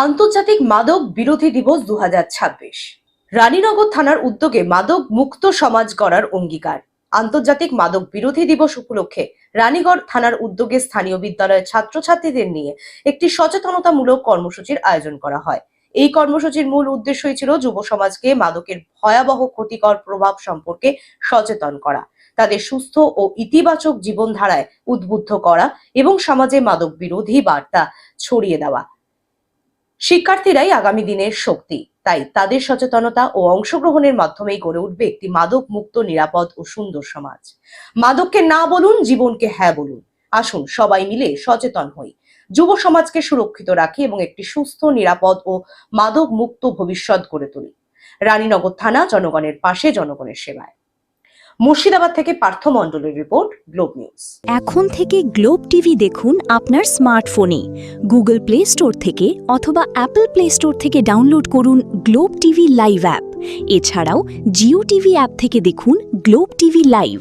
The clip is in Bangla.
আন্তর্জাতিক মাদক বিরোধী দিবস 2026। রানীনগর থানার উদ্যোগে মাদক মুক্ত সমাজ গড়ার অঙ্গীকার। আন্তর্জাতিক মাদক বিরোধী দিবস উপলক্ষে রানীগড় থানার উদ্যোগে স্থানীয় বিদ্যালয়ের ছাত্রছাত্রীদের নিয়ে একটি সচেতনতামূলক কর্মসূচির আয়োজন করা হয়। এই কর্মসূচির মূল উদ্দেশ্যই ছিল যুব সমাজকে মাদকের ভয়াবহ ক্ষতিকর প্রভাব সম্পর্কে সচেতন করা, তাদের সুস্থ ও ইতিবাচক জীবনধারায় উদ্বুদ্ধ করা এবং সমাজে মাদক বিরোধী বার্তা ছড়িয়ে দেওয়া। শিক্ষার্থীরাই আগামী দিনের শক্তি, তাই তাদের সচেতনতা ও অংশগ্রহণের মাধ্যমেই গড়ে উঠবে একটি মাদক মুক্ত, নিরাপদ ও সুন্দর সমাজ। মাদককে না বলুন, জীবনকে হ্যাঁ বলুন। আসুন সবাই মিলে সচেতন হই, যুব সমাজকে সুরক্ষিত রাখি এবং একটি সুস্থ, নিরাপদ ও মাদক মুক্ত ভবিষ্যৎ গড়ে তুলি। রানীনগর থানা, জনগণের পাশে, জনগণের সেবায়। মুর্শিদাবাদ থেকে পার্থ মণ্ডলের রিপোর্ট, গ্লোব নিউজ। এখন থেকে গ্লোব টিভি দেখুন আপনার স্মার্টফোনে। গুগল প্লে স্টোর থেকে অথবা অ্যাপল প্লে স্টোর থেকে ডাউনলোড করুন গ্লোব টিভি লাইভ অ্যাপ। এছাড়াও জিও টিভি অ্যাপ থেকে দেখুন গ্লোব টিভি লাইভ।